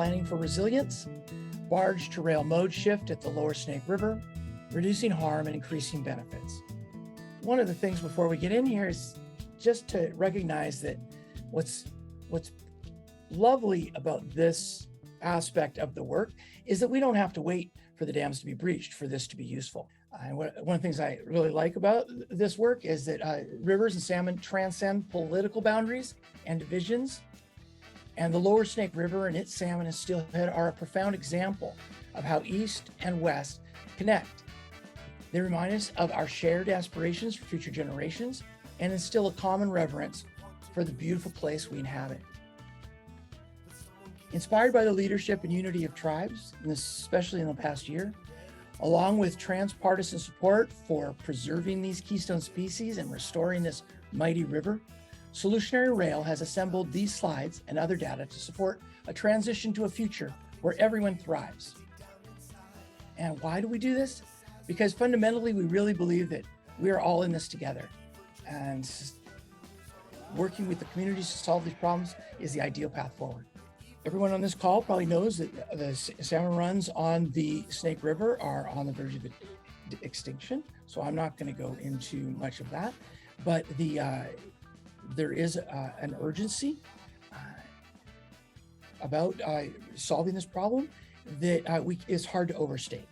planning for resilience, barge to rail mode shift at the lower Snake River, reducing harm and increasing benefits. One of the things before we get in here is just to recognize that what's lovely about this aspect of the work is that we don't have to wait for the dams to be breached for this to be useful. And one of the things I really like about this work is that rivers and salmon transcend political boundaries and divisions. And the lower Snake River and its salmon and steelhead are a profound example of how East and West connect. They remind us of our shared aspirations for future generations and instill a common reverence for the beautiful place we inhabit. Inspired by the leadership and unity of tribes, and especially in the past year, along with transpartisan support for preserving these keystone species and restoring this mighty river, Solutionary Rail has assembled these slides and other data to support a transition to a future where everyone thrives. And why do we do this? Because fundamentally, we really believe that we are all in this together. And working with the communities to solve these problems is the ideal path forward. Everyone on this call probably knows that the salmon runs on the Snake River are on the verge of extinction. So I'm not going to go into much of that, but there is an urgency about solving this problem that is hard to overstate.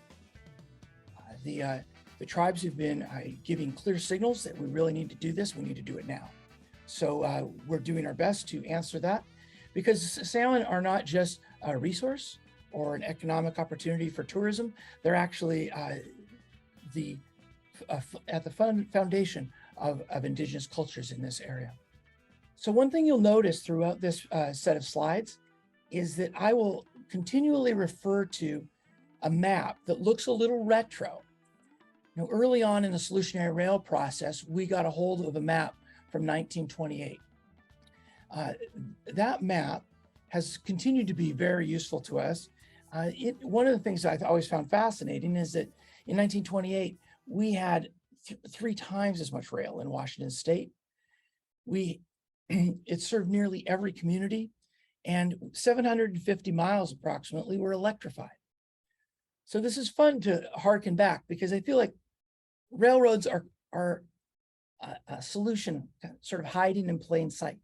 The tribes have been giving clear signals that we really need to do this. We need to do it now. So we're doing our best to answer that, because salmon are not just a resource or an economic opportunity for tourism. They're actually at the foundation of indigenous cultures in this area. So one thing you'll notice throughout this set of slides is that I will continually refer to a map that looks a little retro. Now, early on in the Solutionary Rail process, we got a hold of a map from 1928. That map has continued to be very useful to us. One of the things I've always found fascinating is that in 1928, we had 3 times as much rail in Washington State. It served nearly every community, and 750 miles approximately were electrified. So this is fun to harken back, because I feel like railroads are a solution sort of hiding in plain sight,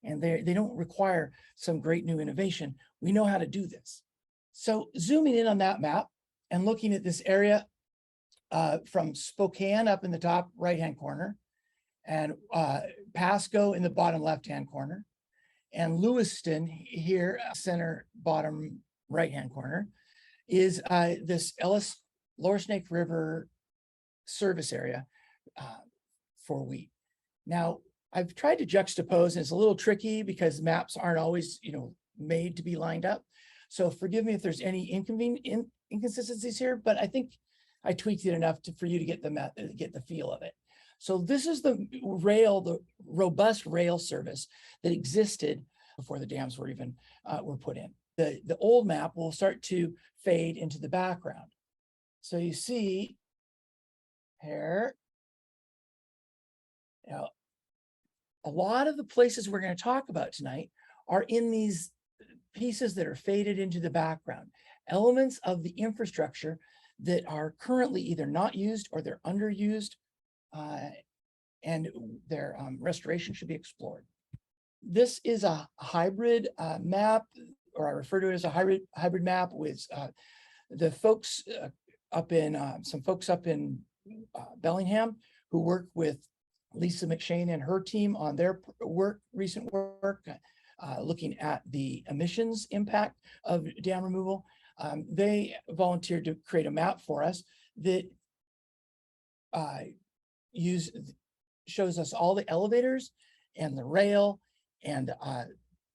and they don't require some great new innovation. We know how to do this. So zooming in on that map and looking at this area from Spokane up in the top right-hand corner, and Pasco in the bottom left-hand corner, and Lewiston here, center bottom right-hand corner, is this Ellis Lower Snake River service area for wheat. Now, I've tried to juxtapose, and it's a little tricky because maps aren't always, made to be lined up. So forgive me if there's any inconsistencies here, but I think I tweaked it enough for you to get the feel of it. So this is the robust rail service that existed before the dams were even were put in. The old map will start to fade into the background. So you see here, now, a lot of the places we're going to talk about tonight are in these pieces that are faded into the background, elements of the infrastructure that are currently either not used or they're underused, and their restoration should be explored. This is a hybrid map, or I refer to it as a hybrid map, with the folks some folks up in Bellingham who work with Lisa McShane and her team on their recent work, looking at the emissions impact of dam removal. They volunteered to create a map for us that shows us all the elevators and the rail and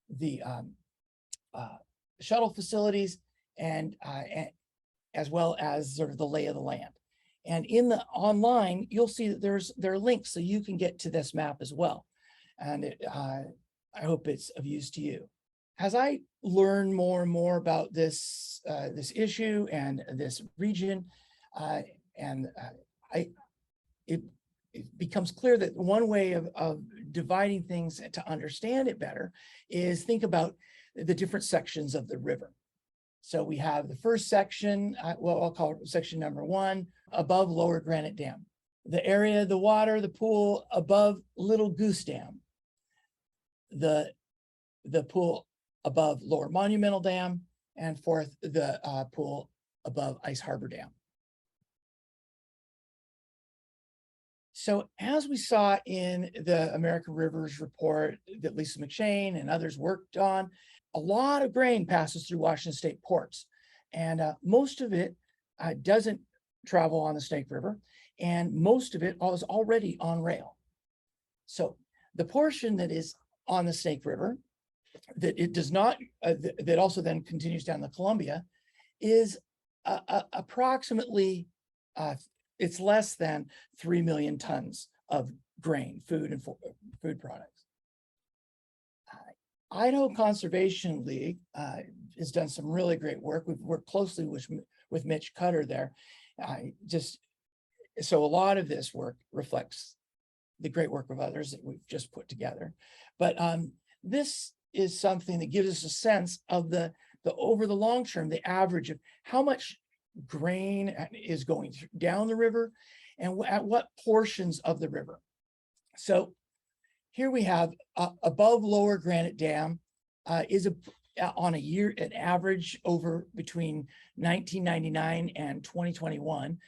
the shuttle facilities, and as well as sort of the lay of the land. And in the online, you'll see that there are links so you can get to this map as well. And I hope it's of use to you. As I learn more and more about this issue and this region, it becomes clear that one way of dividing things to understand it better is think about the different sections of the river. So we have the first section, well, I'll call it section number 1, above Lower Granite Dam. The area, the water, the pool above Little Goose Dam. The pool above Lower Monumental Dam, and fourth, the pool above Ice Harbor Dam. So as we saw in the American Rivers report that Lisa McShane and others worked on, a lot of grain passes through Washington State ports, and most of it doesn't travel on the Snake River, and most of it is already on rail. So the portion that is on the Snake River, that it does not, that also then continues down the Columbia, is approximately, it's less than 3 million tons of grain, food, and food products. Idaho Conservation League has done some really great work. We've worked closely with Mitch Cutter there. So a lot of this work reflects the great work of others that we've just put together. But this is something that gives us a sense of the over the long term, the average of how much grain is going down the river and at what portions of the river. So here we have above Lower Granite Dam is on a year, an average over between 1999 and 2021.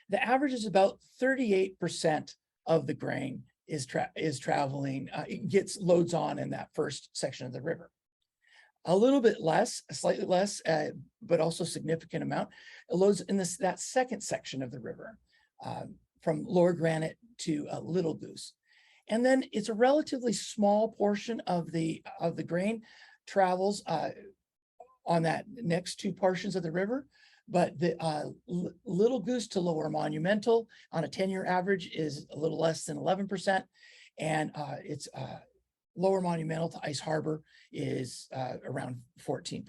The average is about 38% of the grain is traveling, it gets loads on in that first section of the river. A little bit less, slightly less, but also significant amount, it loads in that second section of the river, from Lower Granite to Little Goose. And then it's a relatively small portion of the grain travels on that next two portions of the river. But the Little Goose to Lower Monumental on a 10-year average is a little less than 11%. And it's Lower Monumental to Ice Harbor is around 14%.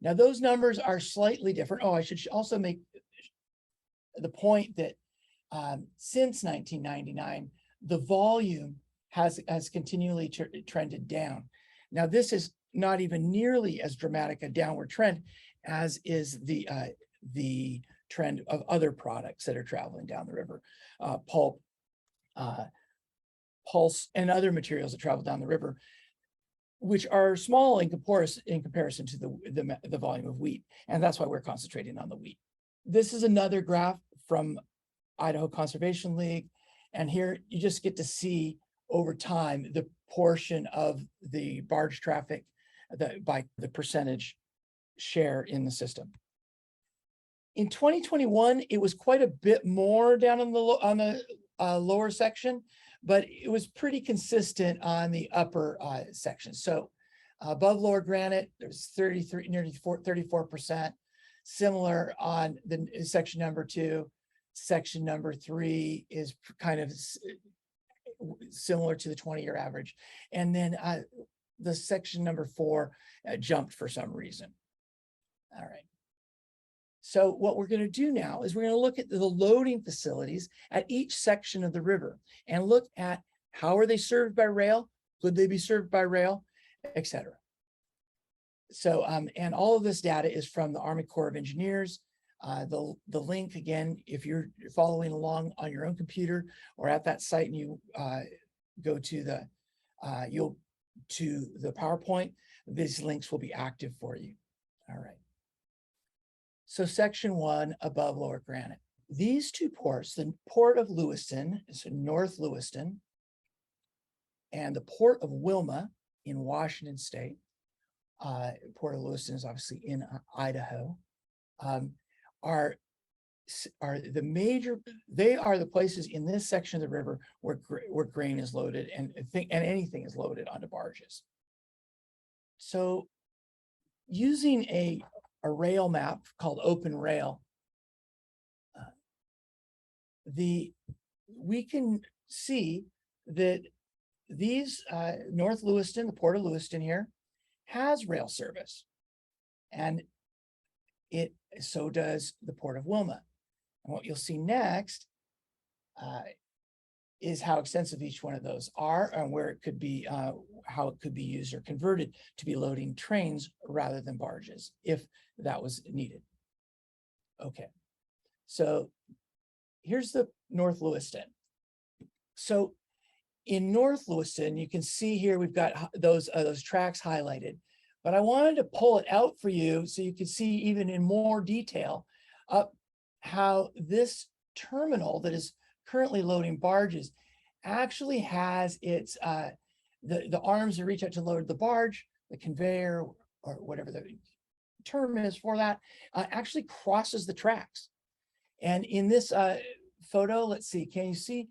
Now those numbers are slightly different. Oh, I should also make the point that since 1999, the volume has continually trended down. Now this is not even nearly as dramatic a downward trend as is the trend of other products that are traveling down the river, pulp, pulse, and other materials that travel down the river, which are small in comparison to the volume of wheat. And that's why we're concentrating on the wheat. This is another graph from Idaho Conservation League. And here you just get to see over time the portion of the barge traffic by the percentage share in the system. In 2021, it was quite a bit more down on the lower section, but it was pretty consistent on the upper section. So above Lower Granite, there's 33, nearly 34%. Similar on the section number 2. Section number 3 is kind of similar to the 20-year average. And then the section number 4 jumped for some reason. All right. So what we're going to do now is we're going to look at the loading facilities at each section of the river and look at how are they served by rail, could they be served by rail, etc. So, and all of this data is from the Army Corps of Engineers. The link, again, if you're following along on your own computer or at that site and you go to the PowerPoint, these links will be active for you. All right. So section 1, above Lower Granite. These two ports, the Port of Lewiston, so North Lewiston, and the Port of Wilma in Washington State, Port of Lewiston is obviously in Idaho, are the major, they are the places in this section of the river where grain is loaded and anything is loaded onto barges. So using a rail map called Open Rail, we can see that these North Lewiston, the Port of Lewiston here, has rail service, and so does the Port of Wilma. And what you'll see next is how extensive each one of those are and where it could be, how it could be used or converted to be loading trains rather than barges, if that was needed. Okay, so here's the North Lewiston. So in North Lewiston, you can see here, we've got those tracks highlighted, but I wanted to pull it out for you so you can see even in more detail how this terminal that is currently loading barges actually has its, the arms that reach out to load the barge, the conveyor, or whatever the term is for that, actually crosses the tracks. And in this photo, let's see, can you see?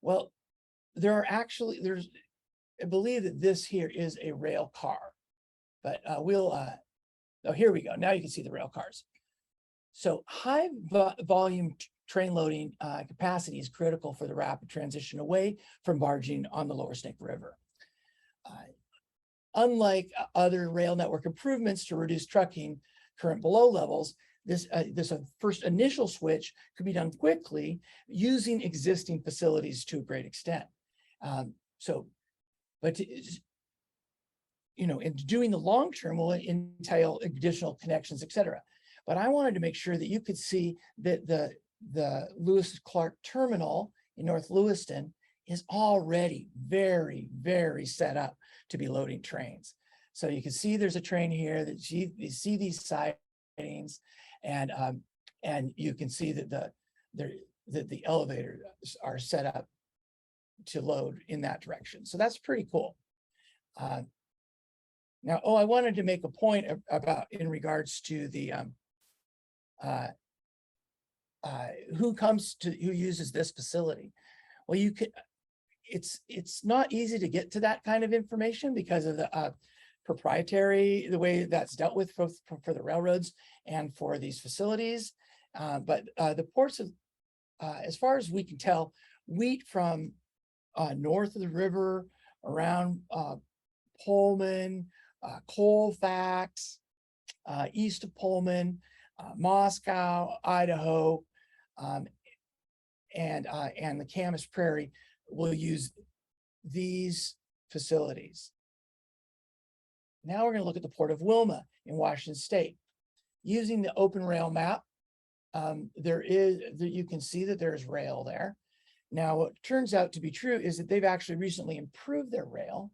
Well, there are actually, I believe that this here is a rail car, but oh, here we go. Now you can see the rail cars. So high volume train loading capacity is critical for the rapid transition away from barging on the Lower Snake River. Unlike other rail network improvements to reduce trucking current below levels, this first initial switch could be done quickly using existing facilities to a great extent. But you know, in doing the long term will entail additional connections, et cetera. But I wanted to make sure that you could see that the Lewis Clark terminal in North Lewiston is already very, very set up to be loading trains. So you can see there's a train here that you see these sidings, and you can see that the elevators are set up to load in that direction. So that's pretty cool. Now, I wanted to make a point about in regards to the who uses this facility. Well, you could, it's not easy to get to that kind of information because of the proprietary, the way that's dealt with for the railroads and for these facilities. But the ports of, as far as we can tell, wheat from north of the river around Pullman, Colfax, east of Pullman, Moscow, Idaho, and the Camas Prairie will use these facilities. Now we're going to look at the Port of Wilma in Washington State. Using the open rail map, you can see that there's rail there. Now, what turns out to be true is that they've actually recently improved their rail.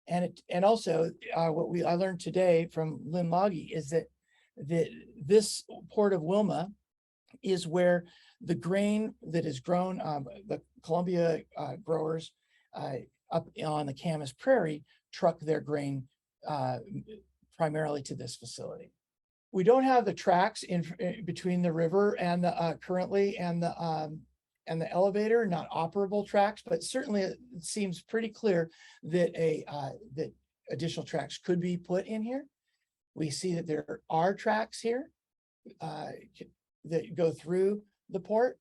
And also what I learned today from Lynn Loggy is that this Port of Wilma is where the grain that is grown, the Columbia growers up on the Camas Prairie truck their grain primarily to this facility. We don't have the tracks in between the river and the currently and the elevator, not operable tracks, but certainly it seems pretty clear that that additional tracks could be put in here. We see that there are tracks here that go through the port.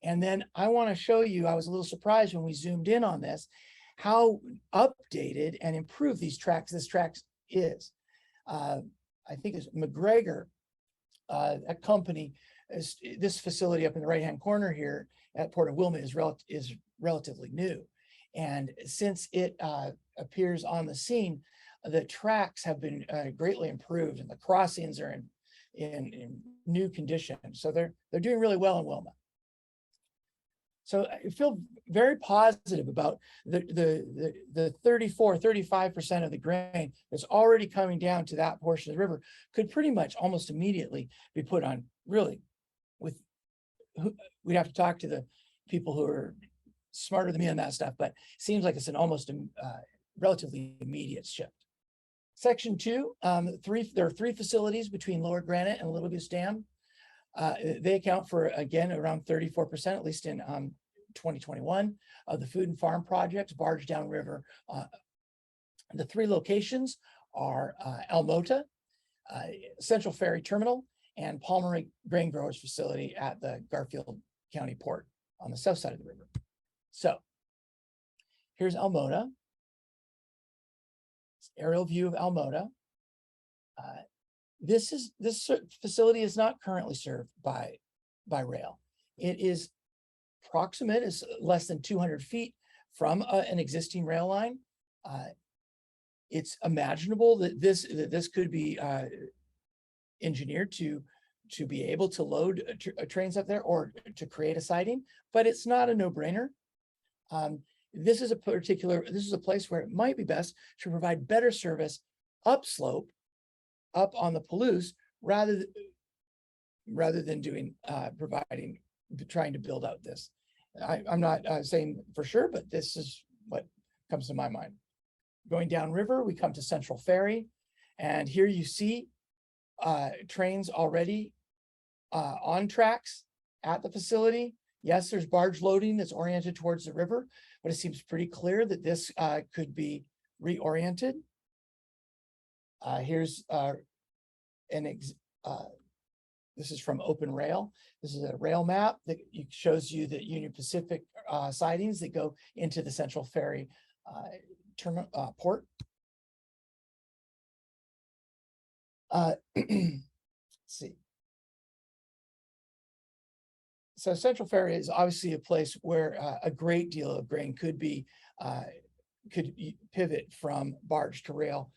And then I want to show you, I was a little surprised when we zoomed in on this, how updated and improved this track is. I think it's McGregor, a company, this facility up in the right-hand corner here at Port of Wilma is relatively new. And since it appears on the scene, the tracks have been greatly improved and the crossings are in new condition. So they're doing really well in Wilma. So I feel very positive about the 35% of the grain that's already coming down to that portion of the river could pretty much almost immediately be put on, really, we'd have to talk to the people who are smarter than me on that stuff, but it seems like it's an almost relatively immediate shift. Section 2, there are 3 facilities between Lower Granite and Little Goose Dam. They account for, again, around 34%, at least in 2021, of the food and farm projects barged downriver. The 3 locations are Almota, Central Ferry Terminal, and Palmer Grain Growers Facility at the Garfield County Port on the south side of the river. So here's Almota. Aerial view of Almota. This facility is not currently served by rail. It is proximate, is less than 200 feet from an existing rail line. It's imaginable that this could be engineered to be able to load trains up there or to create a siding, but it's not a no-brainer. This is a place where it might be best to provide better service upslope, up on the Palouse, rather than doing trying to build out this. I'm not saying for sure, but this is what comes to my mind. Going downriver, we come to Central Ferry, and here you see trains already on tracks at the facility. Yes, there's barge loading that's oriented towards the river, but it seems pretty clear that this could be reoriented. Here's this is from Open Rail. This is a rail map that shows you the Union Pacific sidings that go into the Central Ferry port. Let's see. So Central Ferry is obviously a place where a great deal of grain could pivot from barge to rail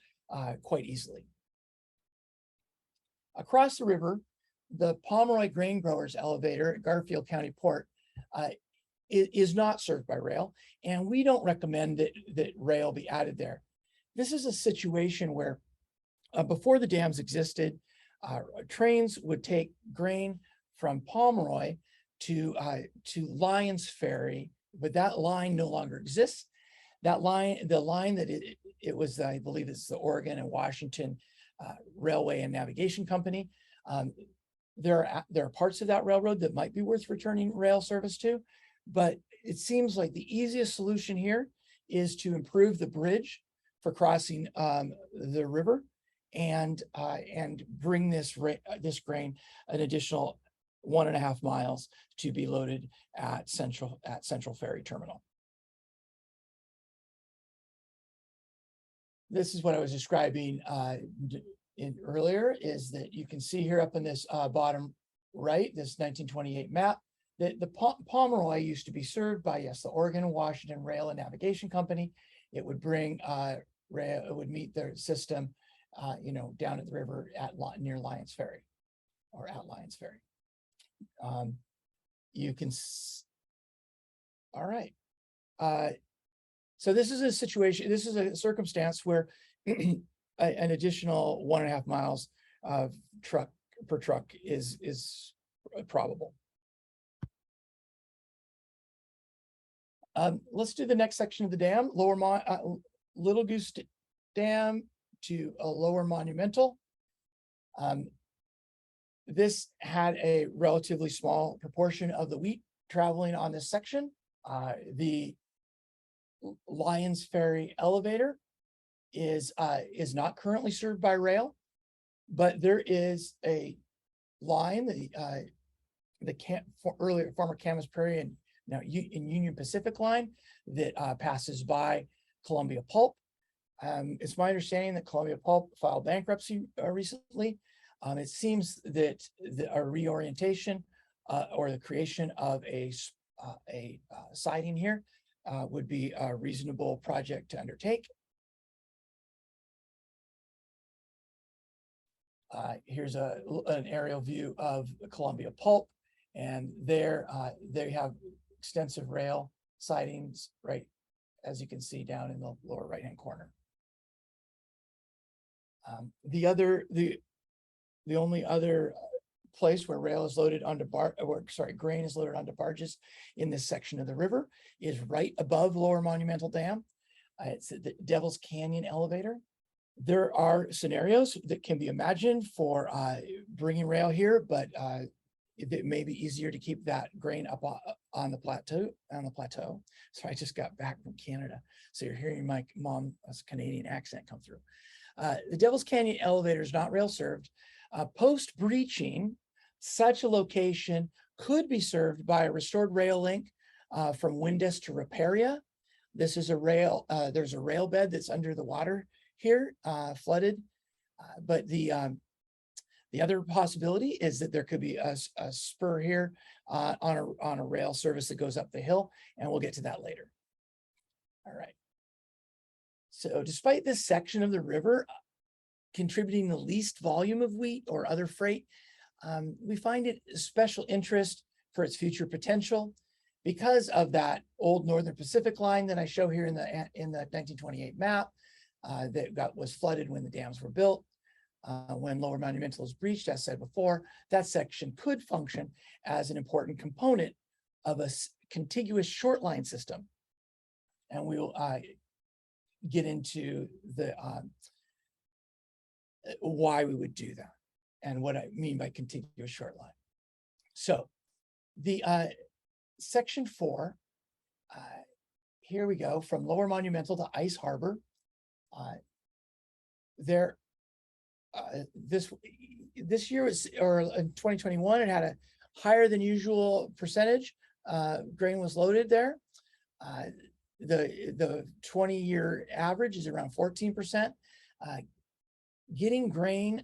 quite easily. Across the river, the Pomeroy Grain Growers Elevator at Garfield County Port is not served by rail, and we don't recommend that rail be added there. This is a situation where before the dams existed, trains would take grain from Pomeroy to Lyons Ferry, but that line no longer exists. That line, the line that it was, I believe it's the Oregon and Washington Railway and Navigation Company. There are parts of that railroad that might be worth returning rail service to, but it seems like the easiest solution here is to improve the bridge for crossing the river and bring this grain an additional 1.5 miles to be loaded at Central Ferry Terminal. This is what I was describing earlier, is that you can see here up in this bottom right, this 1928 map, that the Pomeroy used to be served by, yes, the Oregon and Washington Rail and Navigation Company. It would bring rail, it would meet their system, down at the river near Lyons Ferry, or at Lyons Ferry. You can, all right. So this is a situation, this is a circumstance where an additional 1.5 miles of per truck is probable. Let's do the next section of the dam, Little Goose Dam to a Lower Monumental. This had a relatively small proportion of the wheat traveling on this section. The Lyons Ferry elevator is not currently served by rail, but there is a line, former Camas Prairie and now in Union Pacific line that passes by Columbia Pulp. It's my understanding that Columbia Pulp filed bankruptcy recently. It seems that a reorientation or the creation of a siding here would be a reasonable project to undertake. Here's an aerial view of Columbia Pulp, and there they have extensive rail sidings, right, as you can see down in the lower right-hand corner. The only other place where rail is loaded onto grain is loaded onto barges in this section of the river is right above Lower Monumental Dam. It's the Devil's Canyon elevator. There are scenarios that can be imagined for bringing rail here, but it may be easier to keep that grain up on the plateau. So I just got back from Canada, so you're hearing my mom's Canadian accent come through. The Devil's Canyon elevator is not rail served. Post breaching, such a location could be served by a restored rail link from Windus to Riparia. This is a rail. There's a rail bed that's under the water here, flooded, but the The other possibility is that there could be a spur here on a rail service that goes up the hill, and we'll get to that later. All right. So despite this section of the river contributing the least volume of wheat or other freight, we find it special interest for its future potential because of that old Northern Pacific line that I show here in the 1928 map that was flooded when the dams were built. When Lower Monumental is breached, as said before, that section could function as an important component of a contiguous short line system. And we will get into the why we would do that and what I mean by contiguous short line. So the section 4, here we go, from Lower Monumental to Ice Harbor. This year was, or in 2021, it had a higher than usual percentage. Grain was loaded there. The 20-year average is around 14%. Getting grain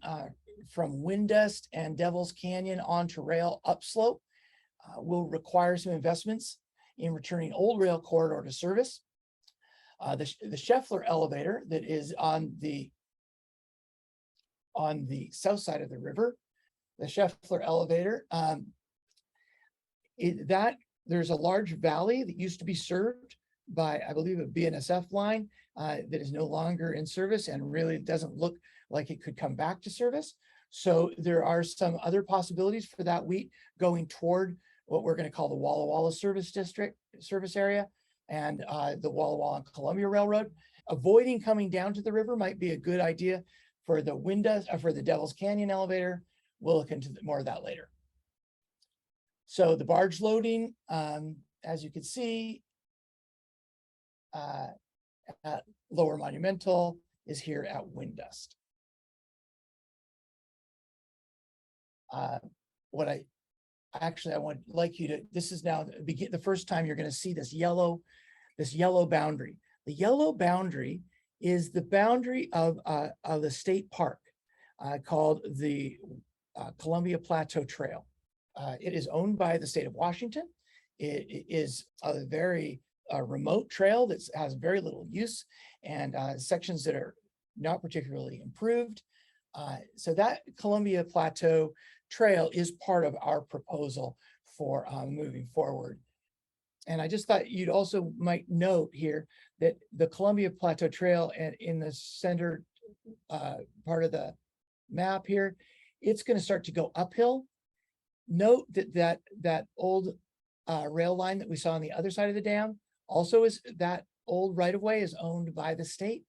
from Windust and Devil's Canyon onto rail upslope will require some investments in returning old rail corridor to service. The Scheffler elevator that is on the south side of the river, the Scheffler elevator, there's a large valley that used to be served by, I believe, a BNSF line that is no longer in service and really doesn't look like it could come back to service. So there are some other possibilities for that wheat going toward what we're going to call the Walla Walla service area and the Walla Walla and Columbia Railroad. Avoiding coming down to the river might be a good idea for the for the Devil's Canyon elevator. We'll look into more of that later. So the barge loading, as you can see, at Lower Monumental is here at Windust. What I would like you to, this is now the first time you're going to see this yellow boundary. The yellow boundary is the boundary of the state park called the Columbia Plateau Trail. It is owned by the state of Washington. It is a very remote trail that has very little use and sections that are not particularly improved. So that Columbia Plateau Trail is part of our proposal for moving forward. And I just thought you'd also might note here that the Columbia Plateau Trail and in the center part of the map here, it's going to start to go uphill. Note that old rail line that we saw on the other side of the dam also is that old right-of-way is owned by the state.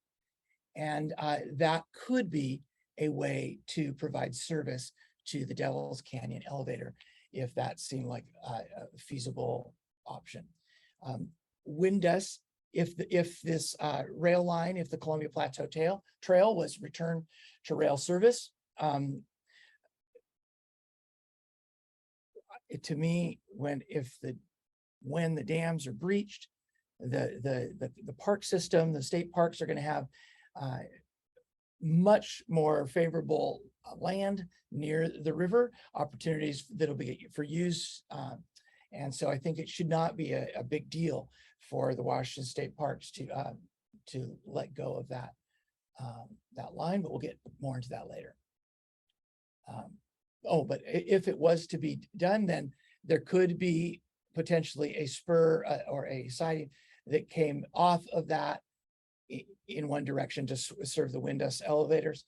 And that could be a way to provide service to the Devil's Canyon elevator if that seemed like a feasible option. Windust, if this rail line, if the Columbia Plateau Trail was returned to rail service, to me, when the dams are breached, the park system, the state parks are going to have much more favorable land near the river, opportunities that'll be for use. And so I think it should not be a big deal for the Washington State Parks to let go of that line, but we'll get more into that later. But if it was to be done, then there could be potentially a spur or a siding that came off of that in one direction to serve the Windust elevators.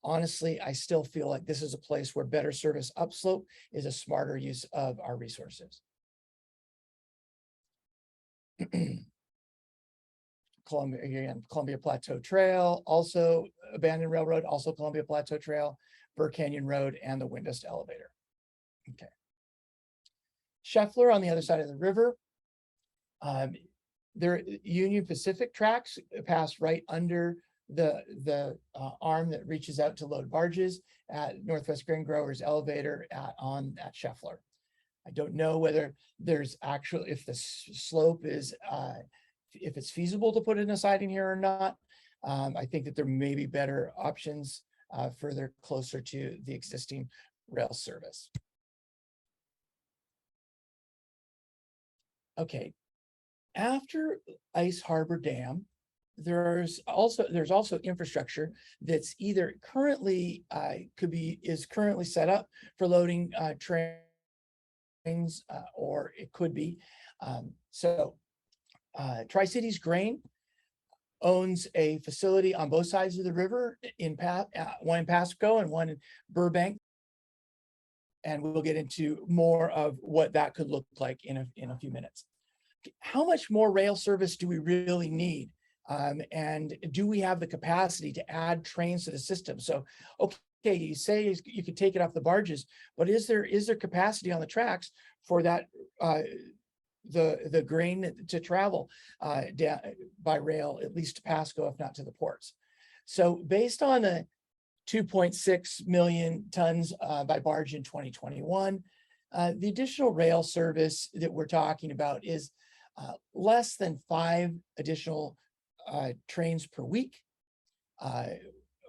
Honestly, I still feel like this is a place where better service upslope is a smarter use of our resources. Columbia Plateau Trail, also abandoned railroad, also Columbia Plateau Trail, Burr Canyon Road, and the Windust elevator. Okay. Scheffler on the other side of the river. Their Union Pacific tracks pass right under the arm that reaches out to load barges at Northwest Grain Growers elevator at Scheffler. I don't know whether there's actually, if the slope is, if it's feasible to put in a siding here or not. I think that there may be better options further closer to the existing rail service. Okay, after Ice Harbor Dam, there's also infrastructure that's either currently is currently set up for loading trains, or it could be. Tri-Cities Grain owns a facility on both sides of the river, one in Pasco and one in Burbank. And we'll get into more of what that could look like in a few minutes. How much more rail service do we really need? And do we have the capacity to add trains to the system? So, okay, you say you could take it off the barges, but is there capacity on the tracks for that the grain to travel by rail, at least to Pasco, if not to the ports? So based on the 2.6 million tons by barge in 2021, the additional rail service that we're talking about is less than 5 additional trains per week,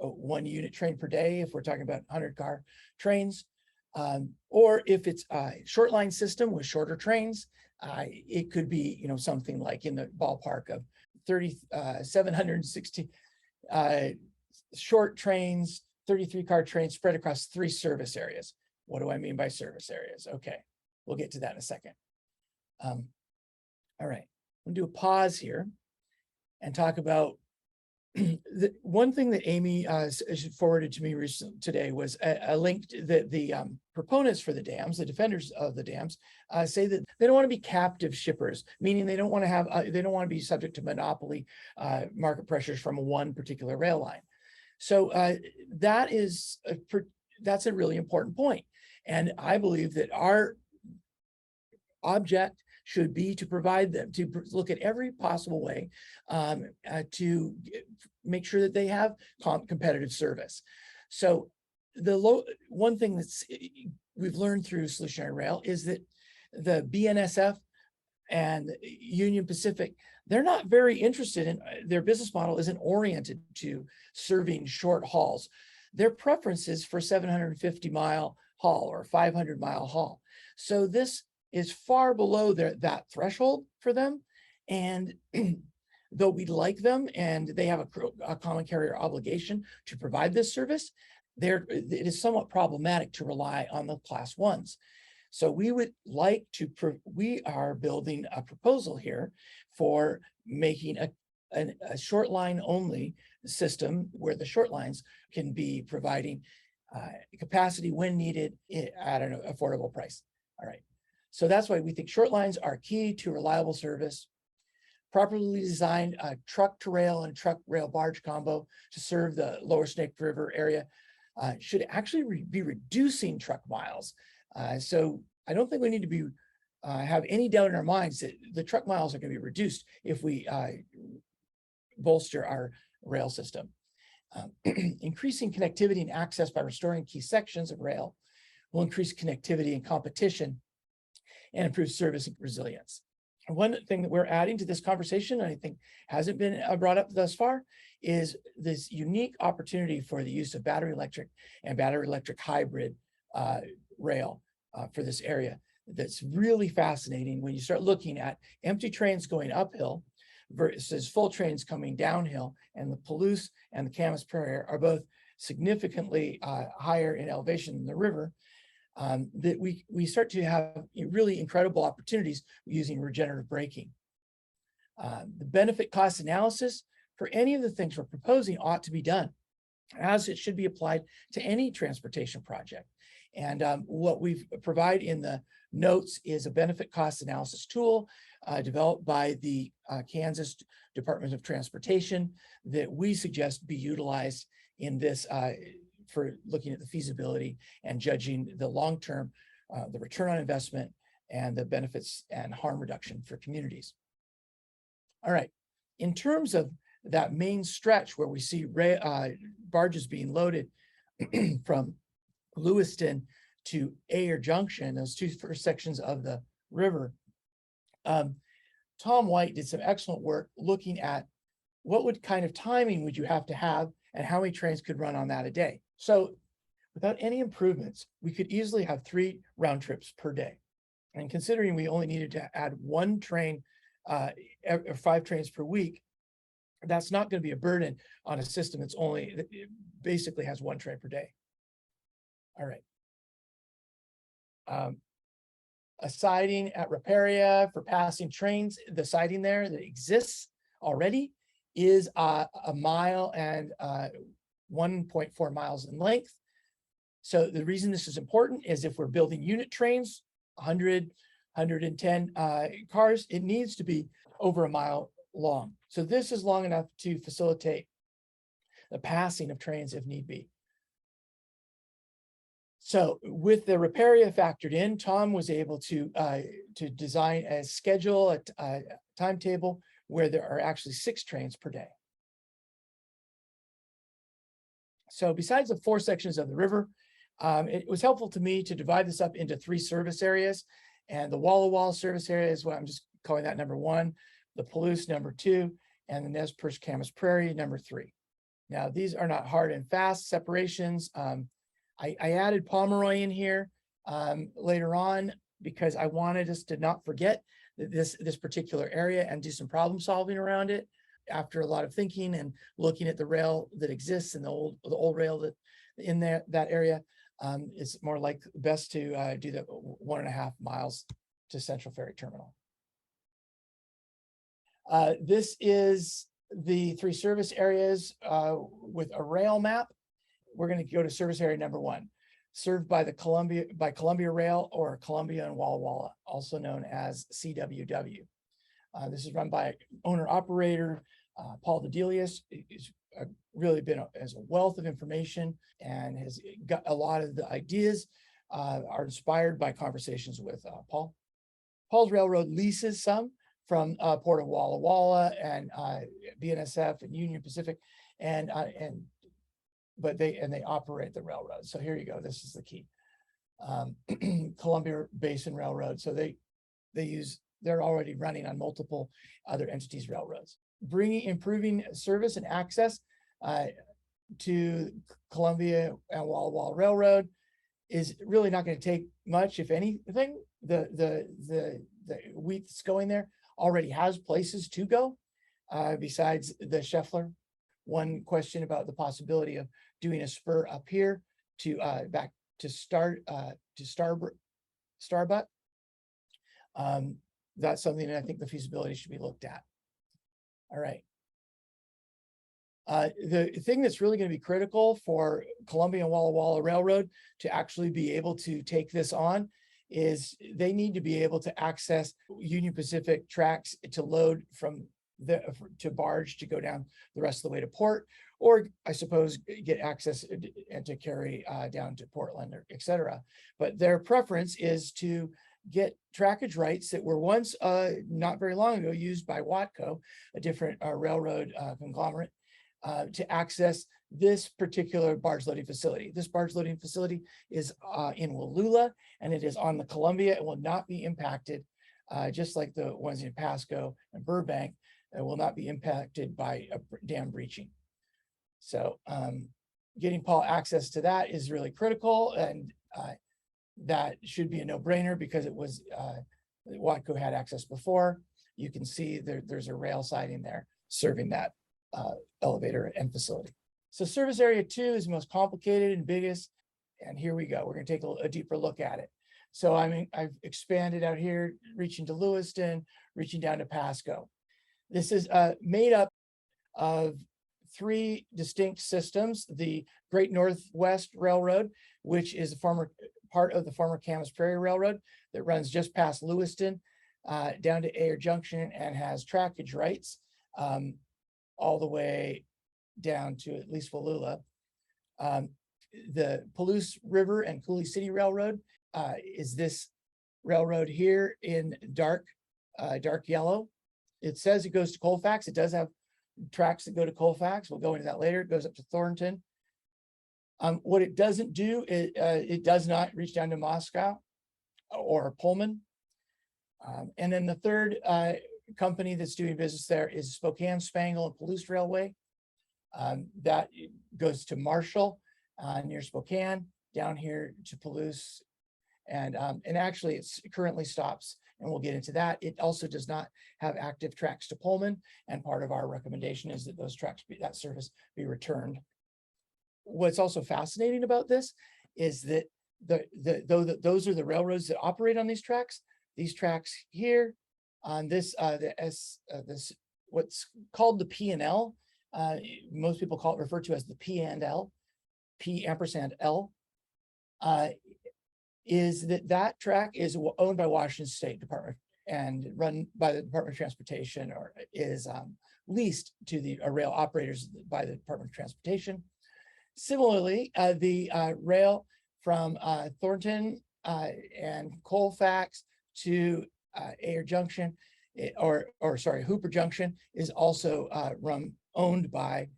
1 unit train per day if we're talking about 100-car trains, or if it's a short line system with shorter trains, it could be something like in the ballpark of 760 short trains, 33-car trains spread across 3 service areas. What do I mean by service areas? Okay, we'll get to that in a second. All right, we'll do a pause here and talk about the one thing that Amy forwarded to me recently today was a link that the proponents for the dams, the defenders of the dams, say that they don't want to be captive shippers, meaning they don't want to have they don't want to be subject to monopoly market pressures from one particular rail line. So that's a really important point, and I believe that our object should be to provide them, to look at every possible way to make sure that they have competitive service. So one thing that's we've learned through Solutionary Rail is that the BNSF and Union Pacific, they're not very interested in, their business model isn't oriented to serving short hauls. Their preference is for 750-mile haul or 500-mile haul. So this is far below that threshold for them. And though we like them and they have a common carrier obligation to provide this service, it is somewhat problematic to rely on the class 1s. So we would like to, we are building a proposal here for making a short line only system where the short lines can be providing capacity when needed at an affordable price. All right. So that's why we think short lines are key to reliable service. Properly designed truck to rail and truck rail barge combo to serve the lower Snake River area should actually be reducing truck miles. So I don't think we need to be have any doubt in our minds that the truck miles are going to be reduced if we bolster our rail system. Increasing connectivity and access by restoring key sections of rail will increase connectivity and competition and improve service and resilience. One thing that we're adding to this conversation, and I think hasn't been brought up thus far, is this unique opportunity for the use of battery electric and battery electric hybrid rail for this area. That's really fascinating when you start looking at empty trains going uphill versus full trains coming downhill, and the Palouse and the Camas Prairie are both significantly higher in elevation than the river. That we start to have really incredible opportunities using regenerative braking. The benefit cost analysis for any of the things we're proposing ought to be done, as it should be applied to any transportation project. And what we provide in the notes is a benefit cost analysis tool developed by the Kansas Department of Transportation that we suggest be utilized in this for looking at the feasibility and judging the long-term, the return on investment and the benefits and harm reduction for communities. All right, in terms of that main stretch where we see barges being loaded from Lewiston to Ayer Junction, those two first sections of the river, Tom White did some excellent work looking at what kind of timing would you have to have and how many trains could run on that a day. So without any improvements, we could easily have 3 round trips per day. And considering we only needed to add 1 train, or 5 trains per week, that's not going to be a burden on a system that's only, that it basically has 1 train per day. All right. A siding at Riparia for passing trains. The siding there that exists already is a mile and 1.4 miles in length. So the reason this is important is if we're building unit trains, 100, 110 cars, it needs to be over a mile long. So this is long enough to facilitate the passing of trains if need be. So with the Riparia factored in, Tom was able to design a schedule, a timetable where there are actually 6 trains per day. So besides the 4 sections of the river, it was helpful to me to divide this up into 3 service areas. And the Walla Walla service area is what I'm just calling that number 1, the Palouse number 2, and the Nez Perce Camas Prairie number 3. Now, these are not hard and fast separations. I added Pomeroy in here later on because I wanted us to not forget this particular area and do some problem solving around it. After a lot of thinking and looking at the rail that exists and the old rail that in that area, it's more like best to do the 1.5 miles to Central Ferry Terminal. This is the 3 service areas with a rail map. We're going to go to service area number 1, served by the Columbia Rail, or Columbia and Walla Walla, also known as CWW. This is run by owner operator Paul Dedelius. He's really been as a wealth of information and has got a lot of the ideas are inspired by conversations with Paul. Paul's railroad leases some from Port of Walla Walla and BNSF and Union Pacific, but they operate the railroad. So here you go. This is the key. Columbia Basin Railroad. So they're already running on multiple other entities' railroads. Improving service and access to Columbia and Walla Walla Railroad is really not going to take much, if anything. The wheat that's going there already has places to go besides the Scheffler. One question about the possibility of doing a spur up here to back to Starbuck. That's something that I think the feasibility should be looked at. All right. The thing that's really going to be critical for Columbia and Walla Walla Railroad to actually be able to take this on is they need to be able to access Union Pacific tracks to load from to barge to go down the rest of the way to port, or I suppose get access and to carry down to Portland, or et cetera. But their preference is to get trackage rights that were once not very long ago used by Watco, a different railroad conglomerate, to access this particular barge loading facility. This barge loading facility is in Wallula, and it is on the Columbia. It will not be impacted, just like the ones in Pasco and Burbank. It will not be impacted by a dam breaching. So getting Paul access to that is really critical, and that should be a no-brainer because it was Watco had access before. You can see there's a rail siding there serving that elevator and facility. So service area 2 is the most complicated and biggest, and here we go. We're going to take a deeper look at it. So I've expanded out here, reaching to Lewiston, reaching down to Pasco. This is made up of 3 distinct systems: the Great Northwest Railroad, which is a part of the former Camas Prairie Railroad that runs just past Lewiston down to Ayer Junction and has trackage rights all the way down to at least Wallula. The Palouse River and Coulee City Railroad is this railroad here in dark yellow. It says it goes to Colfax. It does have tracks that go to Colfax. We'll go into that later. It goes up to Thornton. What it doesn't do, it does not reach down to Moscow or Pullman. And then the third company that's doing business there is Spokane, Spangle, and Palouse Railway. That goes to Marshall near Spokane, down here to Palouse. And actually it currently stops, and we'll get into that. It also does not have active tracks to Pullman. And part of our recommendation is that those tracks, that service be returned. What's also fascinating about this is that those are the railroads that operate on these tracks here on this, this what's called the P&L. Most people refer to as the P&L, P&L, is that track is owned by Washington State Department and run by the Department of Transportation, or is leased to the rail operators by the Department of Transportation. Similarly, the rail from Thornton and Colfax to Ayer Junction, Hooper Junction, is also owned by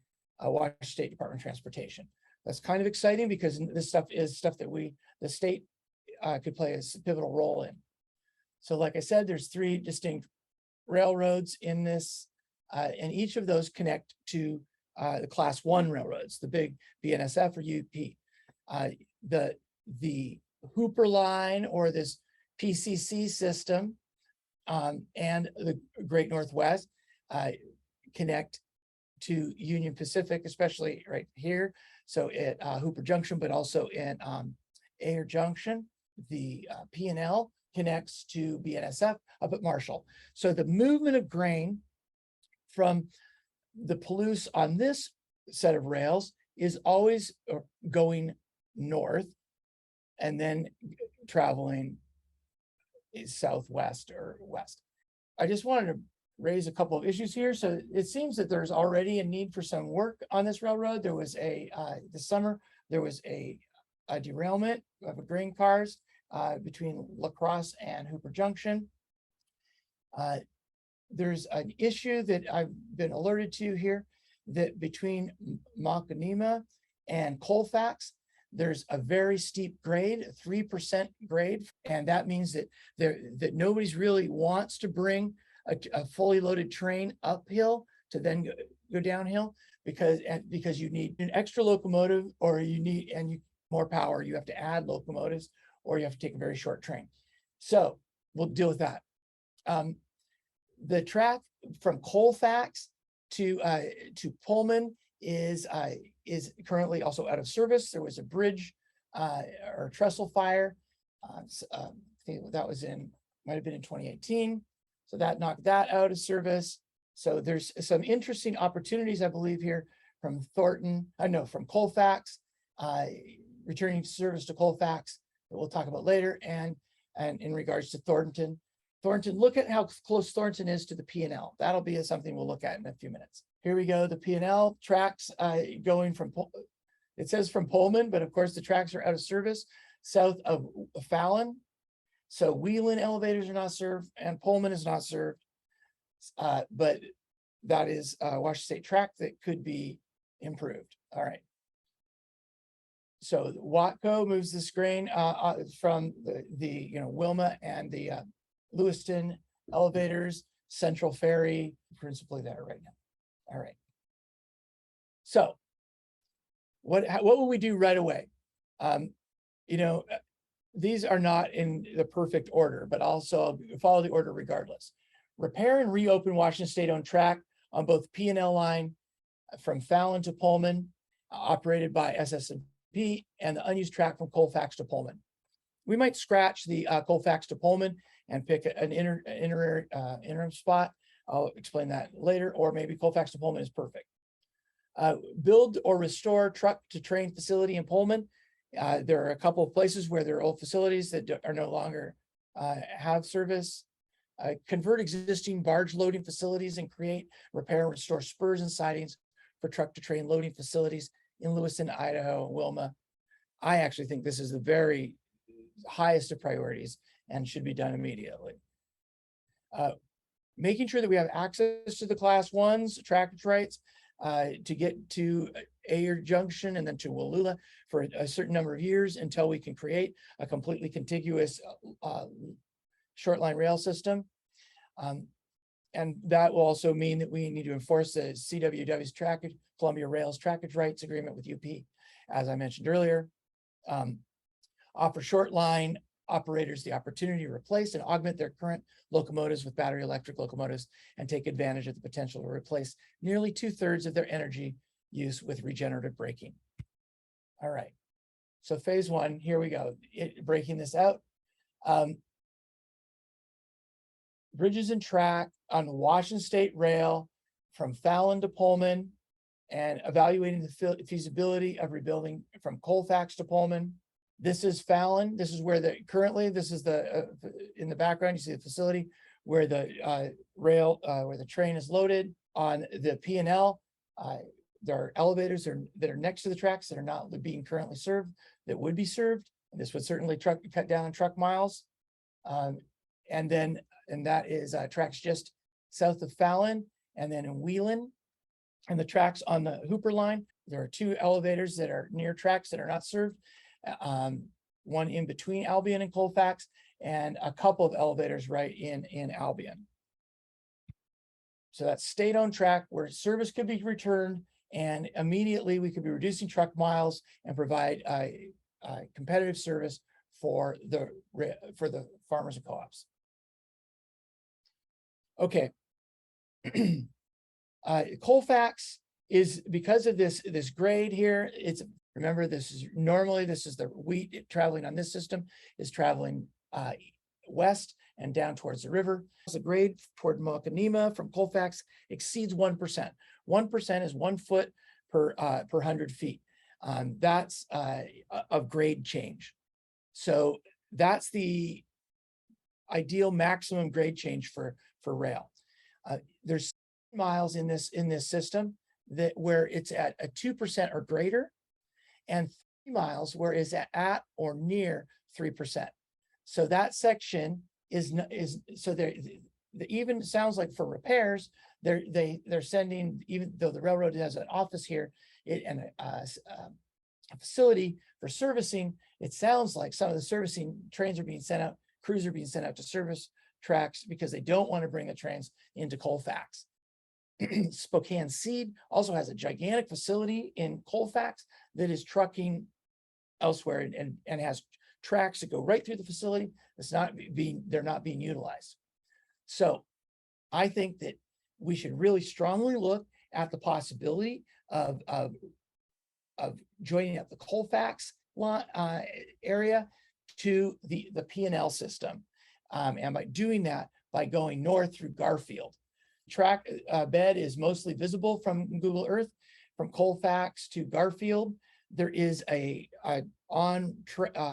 Washington State Department of Transportation. That's kind of exciting because this stuff is stuff that the state could play a pivotal role in. So like I said, there's 3 distinct railroads in this, and each of those connect to the Class 1 railroads, the big BNSF or UP. The Hooper line, or this PCC system, and the Great Northwest connect to Union Pacific, especially right here. So at Hooper Junction, but also in Ayer Junction. The P&L connects to BNSF up at Marshall. So the movement of grain from the Palouse on this set of rails is always going north and then traveling southwest or west. I just wanted to raise a couple of issues here. So it seems that there's already a need for some work on this railroad. There was this summer, there was a derailment of grain cars between La Crosse and Hooper Junction. There's an issue that I've been alerted to here, that between Macanima and Colfax, there's a very steep grade, 3% grade, and that means that nobody's really wants to bring a fully loaded train uphill to then go downhill, because you need an extra locomotive, or you need more power. You have to add locomotives, or you have to take a very short train. So we'll deal with that. The track from Colfax to Pullman is currently also out of service. There was a bridge or trestle fire. I think that might have been in 2018. So that knocked that out of service. So there's some interesting opportunities, I believe, here from from Colfax, returning service to Colfax that we'll talk about later, and in regards to Thornton, look at how close Thornton is to the P&L. That'll be something we'll look at in a few minutes. Here we go, the P&L tracks going from, it says from Pullman, but of course the tracks are out of service south of Fallon. So Wheeling elevators are not served and Pullman is not served, but that is Washington State track that could be improved. All right. So Watco moves this grain from the Wilma and the Lewiston elevators, Central Ferry, principally there right now. All right. So what will we do right away? These are not in the perfect order, but also follow the order regardless. Repair and reopen Washington State-owned track on both P&L line from Fallon to Pullman, operated by SS&P, and the unused track from Colfax to Pullman. We might scratch the Colfax to Pullman and pick an interim spot. I'll explain that later, or maybe Colfax to Pullman is perfect. Build or restore truck to train facility in Pullman. There are a couple of places where there are old facilities that are no longer have service. Convert existing barge loading facilities and create, repair, and restore spurs and sidings for truck to train loading facilities in Lewiston, Idaho, and Wilma. I actually think this is the very highest of priorities and should be done immediately. Making sure that we have access to the class 1s, trackage rights, to get to Ayer Junction and then to Wallula for a certain number of years until we can create a completely contiguous short line rail system. And that will also mean that we need to enforce the CWW's trackage, Columbia Rail's trackage rights agreement with UP, as I mentioned earlier. Offer short line operators the opportunity to replace and augment their current locomotives with battery electric locomotives and take advantage of the potential to replace nearly 2/3 of their energy use with regenerative braking. All right, so phase one, here we go, breaking this out. Bridges and track on Washington State Rail from Fallon to Pullman, and evaluating the feasibility of rebuilding from Colfax to Pullman. This is Fallon. This is where this is in the background, you see the facility where the where the train is loaded. On the P&L, there are elevators that are next to the tracks that are not being currently served, that would be served. This would certainly cut down on truck miles. And that is tracks just south of Fallon, and then in Wheelan. And the tracks on the Hooper line, there are 2 elevators that are near tracks that are not served. One in between Albion and Colfax, and a couple of elevators right in Albion. So that's state-owned track where service could be returned, and immediately we could be reducing truck miles and provide competitive service for the farmers and co-ops. Okay. Colfax is, because of this grade here, remember, this is the wheat traveling on this system is traveling west and down towards the river. The grade toward Mokanima from Colfax exceeds 1%. 1% is 1 foot per 100 feet. That's of grade change. So that's the ideal maximum grade change for rail. There's miles in this system where it's at a 2% or greater, and 3 miles where it's at or near 3%. So that section is so there. Even sounds like for repairs, they're sending, even though the railroad has an office here and a facility for servicing, it sounds like some of the servicing trains are being sent out, crews are being sent out to service tracks because they don't want to bring the trains into Colfax. Spokane Seed also has a gigantic facility in Colfax that is trucking elsewhere and has tracks that go right through the facility. They're not being utilized. So I think that we should really strongly look at the possibility of joining up the Colfax area to the P&L system. And by doing that, by going north through Garfield. Track bed is mostly visible from Google Earth. From Colfax to Garfield, there is a on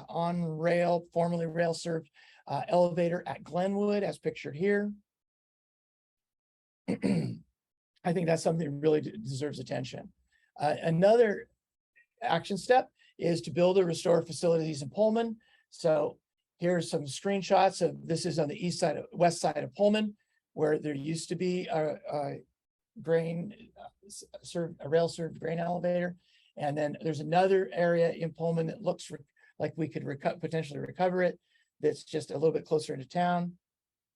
rail, formerly rail served elevator at Glenwood, as pictured here. I think that's something that really deserves attention. Another action step is to build or restore facilities in Pullman. So here's some screenshots of this. Is on the west side of Pullman, where there used to be a rail served grain elevator. And then there's another area in Pullman that looks like we could potentially recover it. That's just a little bit closer into town,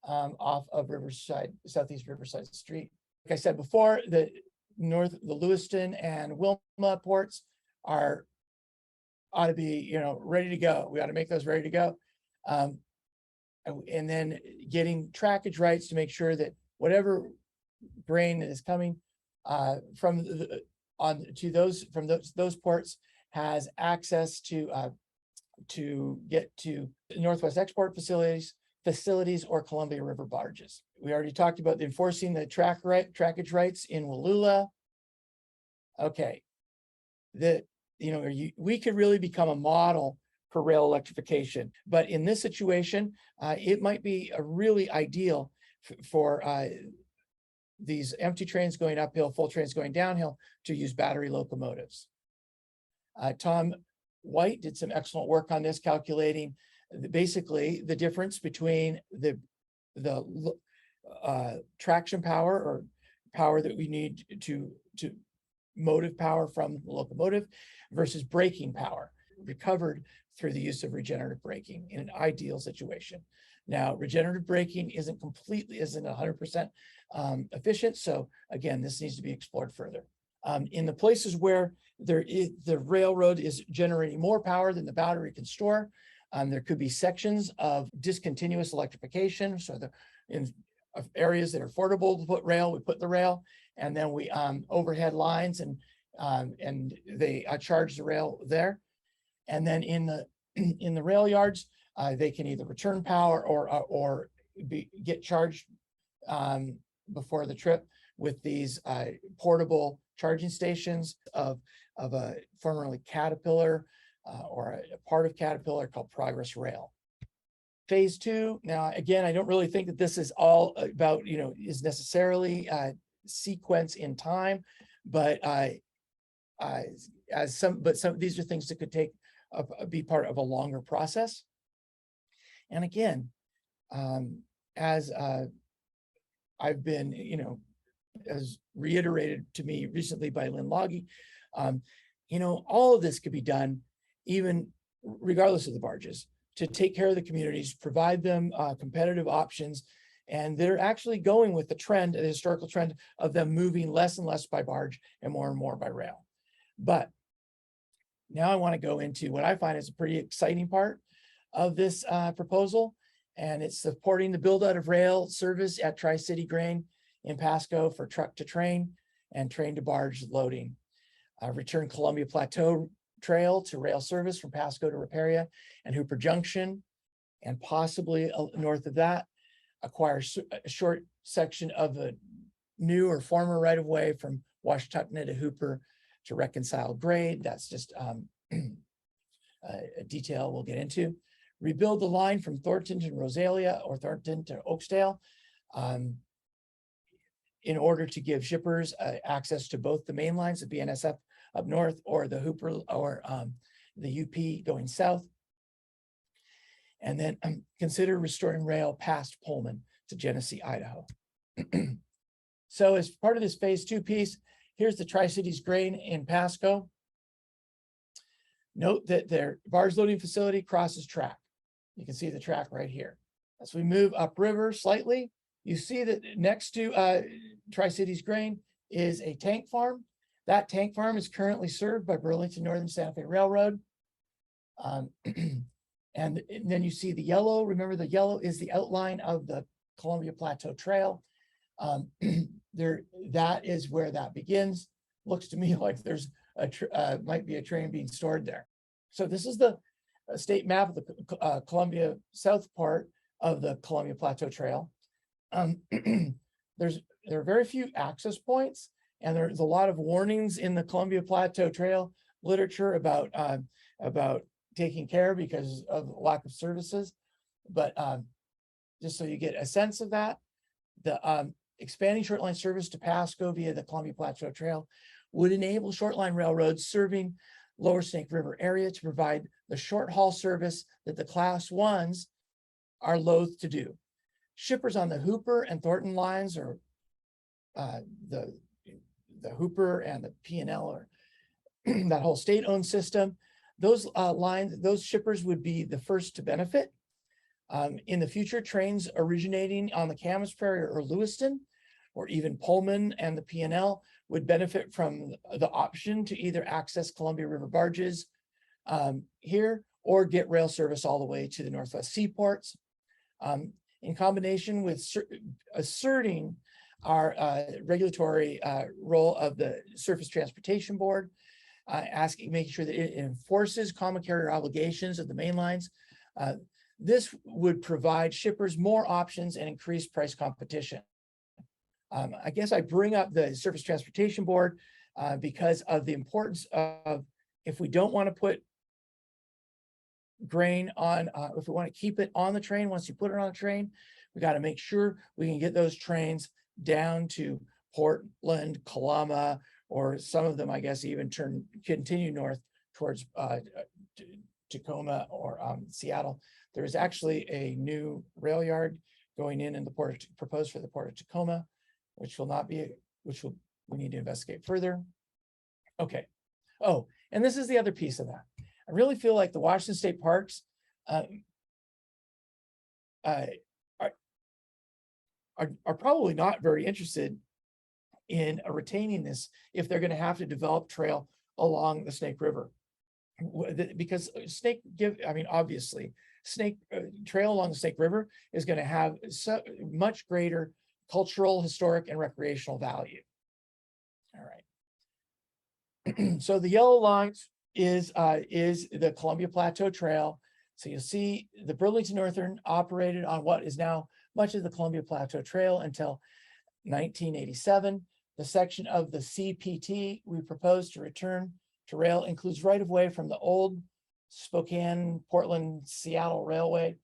off of Southeast Riverside Street. Like I said before, the Lewiston and Wilma ports ought to be, ready to go. We ought to make those ready to go. And then getting trackage rights to make sure that whatever grain that is coming from those ports has access to get to Northwest export facilities or Columbia River barges. We already talked about enforcing the trackage rights in Wallula. Okay, we could really become a model for rail electrification, but in this situation, it might be a really ideal for these empty trains going uphill, full trains going downhill, to use battery locomotives. Tom White did some excellent work on this, calculating basically the difference between the traction power or power that we need to motive power from the locomotive versus braking power. recovered through the use of regenerative braking in an ideal situation. Now, regenerative braking isn't 100% efficient. So again, this needs to be explored further. In the places where the railroad is generating more power than the battery can store, there could be sections of discontinuous electrification. So in areas that are affordable to put rail, we put the rail, and then we overhead lines and they charge the rail there. And then in the rail yards, they can either return power or get charged before the trip with these portable charging stations of a formerly Caterpillar or a part of Caterpillar called Progress Rail. Phase 2. Now, again, I don't really think that this is all about, is necessarily sequence in time, but some these are things that could be part of a longer process. And again, as I've been, as reiterated to me recently by Lynn Loggy, all of this could be done even regardless of the barges, to take care of the communities, provide them competitive options, and they're actually going with the trend, the historical trend of them moving less and less by barge and more by rail. But now I want to go into what I find is a pretty exciting part of this proposal, and it's supporting the build out of rail service at Tri-City Grain in Pasco for truck to train and train to barge loading. Return Columbia Plateau Trail to rail service from Pasco to Prairie and Hooper Junction, and possibly north of that, acquire a short section of a new or former right-of-way from Washtuckna to Hooper to reconcile grade. That's just a detail we'll get into. Rebuild the line from Thornton to Rosalia or Thornton to Oakesdale in order to give shippers access to both the main lines, the BNSF up north or the Hooper or the UP going south. And then consider restoring rail past Pullman to Genesee, Idaho. So as part of this phase 2 piece, here's the Tri-Cities Grain in Pasco. Note that their barge loading facility crosses track. You can see the track right here. As we move upriver slightly, you see that next to Tri-Cities Grain is a tank farm. That tank farm is currently served by Burlington Northern Santa Fe Railroad. And then you see the yellow. Remember, the yellow is the outline of the Columbia Plateau Trail. That is where that begins. Looks to me like there's might be a train being stored there. So this is the state map of the Columbia South part of the Columbia Plateau Trail. There are very few access points, and there's a lot of warnings in the Columbia Plateau Trail literature about taking care because of lack of services. But just so you get a sense of that, the expanding shortline service to Pasco via the Columbia Plateau Trail would enable shortline railroads serving Lower Snake River area to provide the short haul service that the Class 1s are loath to do. Shippers on the Hooper and Thornton lines, or the Hooper and the P&L, or that whole state-owned system, those lines, those shippers would be the first to benefit. In the future, trains originating on the Camas Prairie or Lewiston, or even Pullman and the P&L would benefit from the option to either access Columbia River barges here or get rail service all the way to the Northwest seaports. In combination with asserting our regulatory role of the Surface Transportation Board, making sure that it enforces common carrier obligations of the main lines. This would provide shippers more options and increase price competition. I guess I bring up the Surface Transportation Board because of the importance of, if we don't want to put grain on, if we want to keep it on the train, once you put it on a train, we got to make sure we can get those trains down to Portland, Kalama, or some of them, I guess, even continue north towards Tacoma or Seattle. There is actually a new rail yard going in the port, proposed for the Port of Tacoma, which we need to investigate further. Okay. Oh, and this is the other piece of that. I really feel like the Washington State Parks uh, uh, are probably not very interested in retaining this if they're going to have to develop trail along the Snake River. Because obviously, Snake trail along the Snake River is going to have so much greater cultural, historic, and recreational value. All right. So the yellow lines is the Columbia Plateau Trail. So you'll see the Burlington Northern operated on what is now much of the Columbia Plateau Trail until 1987. The section of the CPT we propose to return to rail includes right-of-way from the old Spokane, Portland, Seattle Railway,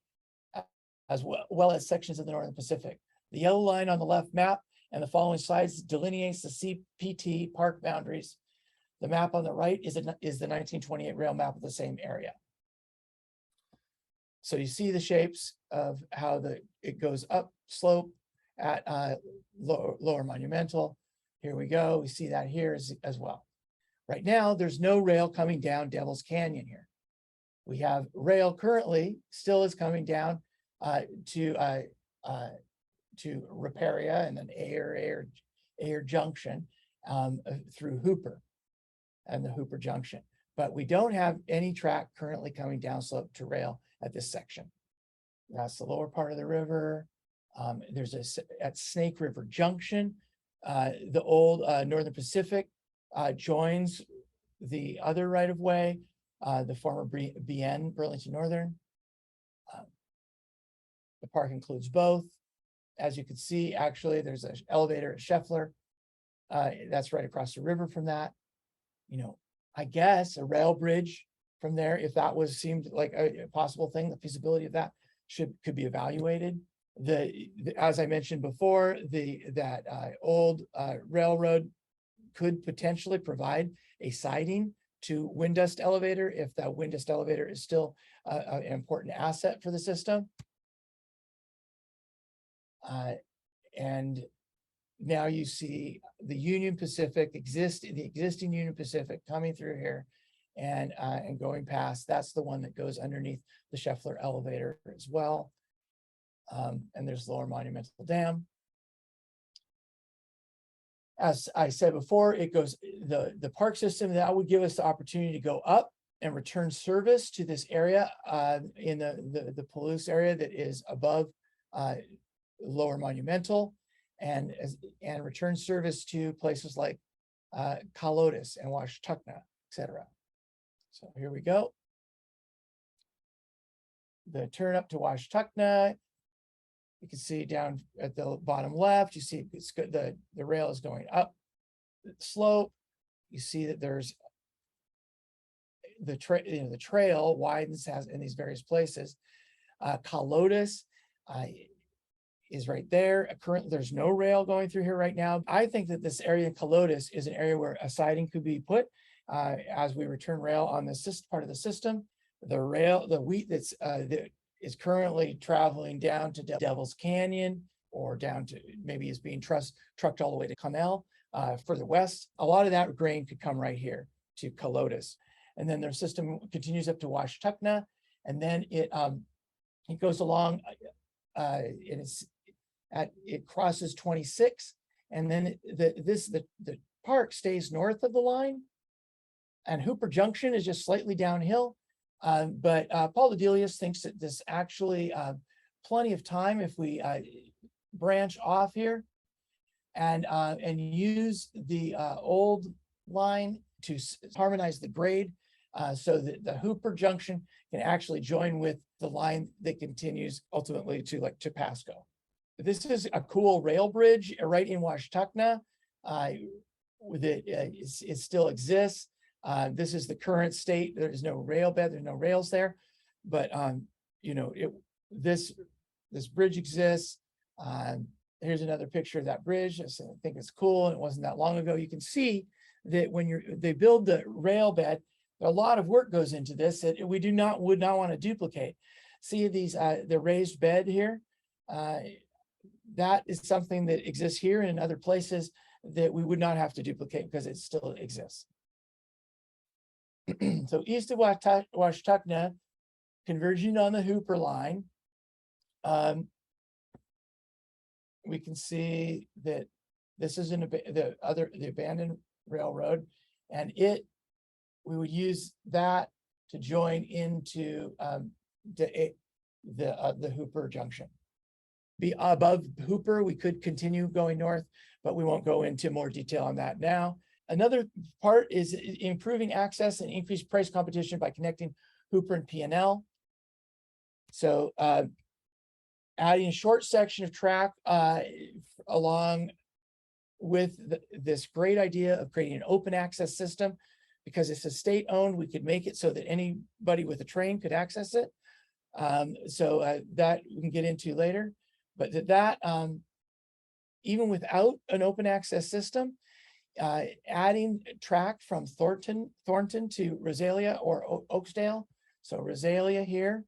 as well as sections of the Northern Pacific. The yellow line on the left map and the following slides delineates the CPT park boundaries. The map on the right is the 1928 rail map of the same area. So you see the shapes of how it goes up slope at lower Monumental. Here we go. We see that here as well. Right now, there's no rail coming down Devil's Canyon here. We have rail currently still is coming down to Riparia and then Ayer Junction through Hooper and the Hooper Junction. But we don't have any track currently coming down slope to rail at this section. That's the lower part of the river. There's at Snake River Junction, the old Northern Pacific joins the other right-of-way, the former BN, Burlington Northern. The park includes both. As you can see, actually, there's an elevator at Scheffler. That's right across the river from that. I guess a rail bridge from there, if that seemed like a possible thing, the feasibility of that could be evaluated. As I mentioned before, that old railroad could potentially provide a siding to wind dust elevator if that wind dust elevator is still an important asset for the system. And now you see the Union Pacific the existing Union Pacific coming through here and going past. That's the one that goes underneath the Scheffler elevator as well. And there's Lower Monumental Dam. As I said before, it goes the park system that would give us the opportunity to go up and return service to this area in the Palouse area that is above Lower Monumental, and return service to places like Calotis and Washtenaw, etc. So here we go. The turn up to Washtenaw. You can see down at the bottom left, you see it's good. The rail is going up the slope. You see that there's the trail widens in these various places. Calotis is right there. Currently, there's no rail going through here right now. I think that this area in Calotis is an area where a siding could be put as we return rail on this part of the system. The wheat that is currently traveling down to Devil's Canyon or down to maybe is being trucked all the way to Connell further west. A lot of that grain could come right here to Calotis. And then their system continues up to Washtenaw, and then it goes along, it crosses 26, and then the park stays north of the line, and Hooper Junction is just slightly downhill. But Paul Dedelius thinks that this actually plenty of time if we branch off here and use the old line to harmonize the grade so that the Hooper Junction can actually join with the line that continues ultimately to Pasco. This is a cool rail bridge right in Washtenaw. It still exists. This is the current state. There's no rail bed. There's no rails there, but this bridge exists. Here's another picture of that bridge. I think it's cool. And it wasn't that long ago. You can see that when they build the rail bed, a lot of work goes into this that we would not want to duplicate. See the raised bed here. That is something that exists here and in other places that we would not have to duplicate because it still exists. So east of Washtuna, converging on the Hooper line, we can see that this is the abandoned railroad, and we would use that to join into the Hooper junction. Be above Hooper, we could continue going north, but we won't go into more detail on that now. Another part is improving access and increased price competition by connecting Hooper and P&L. So adding a short section of track along with this great idea of creating an open access system, because it's a state owned, we could make it so that anybody with a train could access it. So that we can get into later, but even without an open access system, adding track from Thornton to Rosalia or Oakdale. So Rosalia here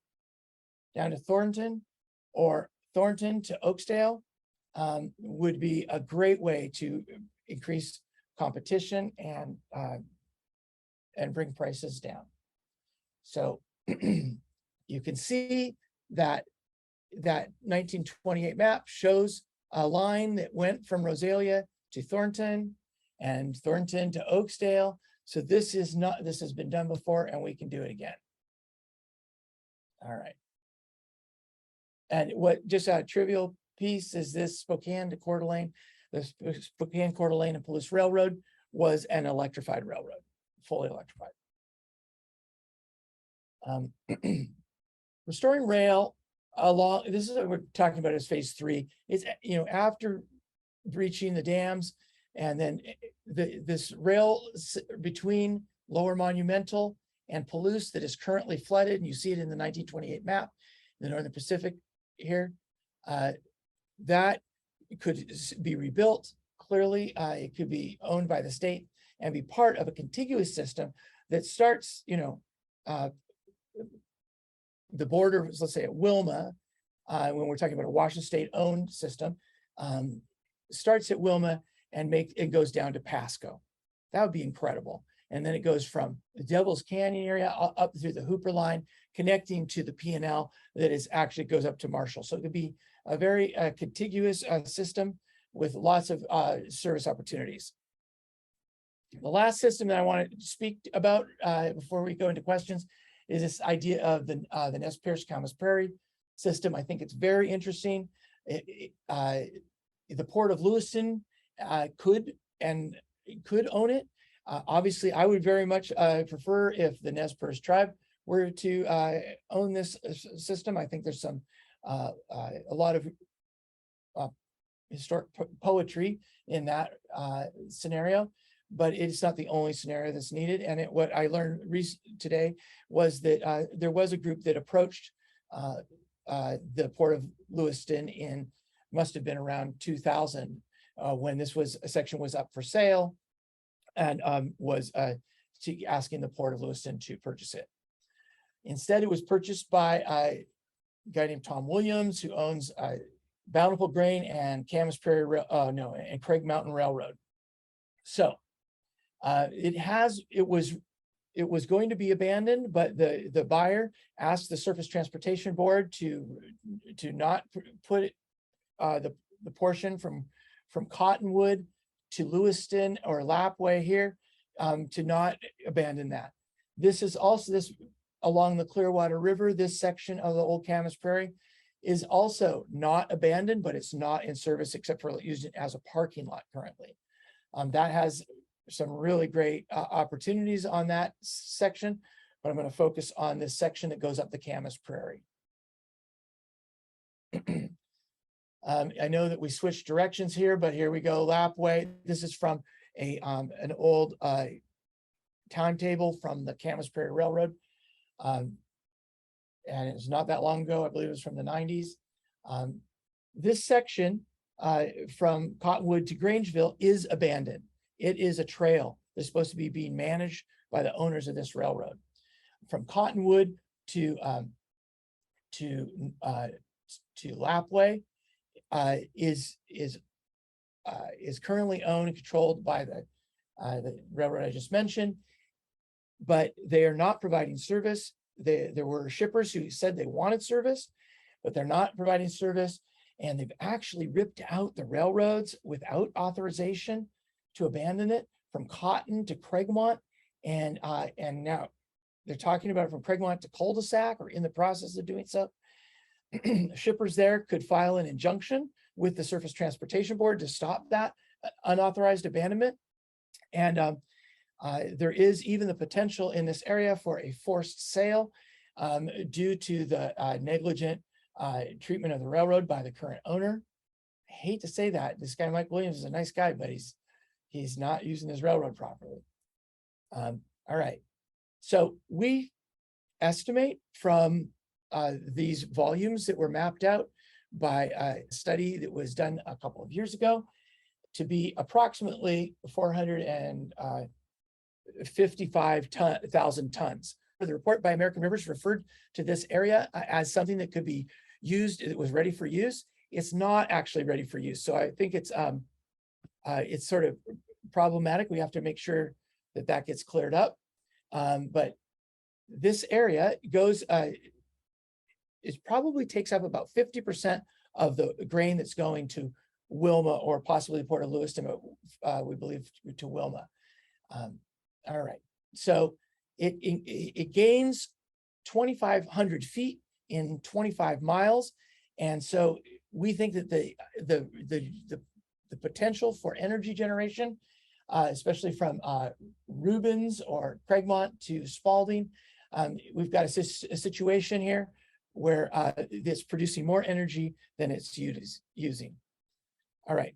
down to Thornton, or Thornton to Oakdale, would be a great way to increase competition and bring prices down. So you can see that 1928 map shows a line that went from Rosalia to Thornton and Thornton to Oakdale. So this has been done before, and we can do it again. All right. And just a trivial piece is this Spokane to Coeur d'Alene. The Spokane, Coeur d'Alene, and Palouse Railroad was an electrified railroad, fully electrified. Restoring rail along, this is what we're talking about as phase 3. It's, after breaching the dams, and then this rail between Lower Monumental and Palouse that is currently flooded, and you see it in the 1928 map, in the Northern Pacific here, that could be rebuilt. Clearly, it could be owned by the state and be part of a contiguous system that starts, the border, let's say at Wilma, when we're talking about a Washington state owned system, starts at Wilma and it goes down to Pasco. That would be incredible. And then it goes from the Devil's Canyon area up through the Hooper line, connecting to the P&L that is actually goes up to Marshall. So it could be a very contiguous system with lots of service opportunities. The last system that I want to speak about before we go into questions is this idea of the Nez Perce Camas Prairie system. I think it's very interesting. The Port of Lewiston could own it. Obviously, I would very much prefer if the Nez Perce tribe were to own this system. I think there's a lot of historic poetry in that scenario, but it's not the only scenario that's needed. And what I learned today was that there was a group that approached the Port of Lewiston must have been around 2000 when a section was up for sale, and was asking the Port of Lewiston to purchase it. Instead, it was purchased by a guy named Tom Williams, who owns Bountiful Grain and Camas Prairie, and Craig Mountain Railroad. So it was going to be abandoned, but the buyer asked the Surface Transportation Board to not put it, the portion from Cottonwood to Lewiston or Lapway here, to not abandon that. This is also along the Clearwater River. This section of the old Camas Prairie is also not abandoned, but it's not in service except for using it as a parking lot currently. That has some really great opportunities on that section, but I'm going to focus on this section that goes up the Camas Prairie. I know that we switched directions here, but here we go, Lapway. This is from an old timetable from the Camas Prairie Railroad. And it's not that long ago. I believe it was from the 90s. This section from Cottonwood to Grangeville is abandoned. It is a trail that's supposed to be being managed by the owners of this railroad. From Cottonwood to Lapway is currently owned and controlled by the railroad I just mentioned. but they are not providing service. There were shippers who said they wanted service, but they're not providing service. And they've actually ripped out the railroads without authorization to abandon it from Cotton to Craigmont. And now they're talking about it from Craigmont to Cul-de-sac, or in the process of doing so. Shippers there could file an injunction with the Surface Transportation Board to stop that unauthorized abandonment. And there is even the potential in this area for a forced sale due to the negligent treatment of the railroad by the current owner. I hate to say that. This guy, Mike Williams, is a nice guy, but he's not using his railroad properly. All right. So we estimate from these volumes that were mapped out by a study that was done a couple of years ago to be approximately 455,000 tons. The report by American Rivers referred to this area as something that could be used, it was ready for use. It's not actually ready for use. So I think it's sort of problematic. We have to make sure that that gets cleared up. But this area goes, it probably takes up about 50% of the grain that's going to Wilma, or possibly Port of Lewiston, we believe to Wilma. All right, so it gains 2,500 feet in 25 miles. And so we think that the potential for energy generation, especially from Rubens or Craigmont to Spalding, we've got a situation here where it's producing more energy than it's using. All right.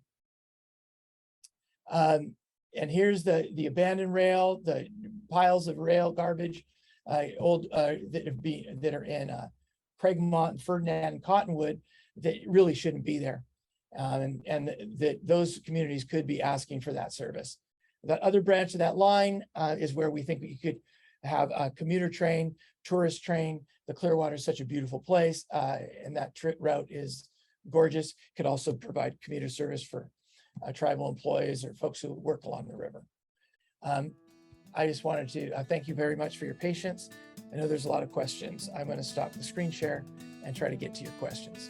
And here's the abandoned rail, the piles of rail garbage, old that are in Craigmont and Ferdinand and Cottonwood that really shouldn't be there. And that those communities could be asking for that service. That other branch of that line is where we think we could have a commuter train, tourist train. The Clearwater is such a beautiful place, and that route is gorgeous. Could also provide commuter service for tribal employees or folks who work along the river. I just wanted to thank you very much for your patience. I know there's a lot of questions. I'm going to stop the screen share and try to get to your questions.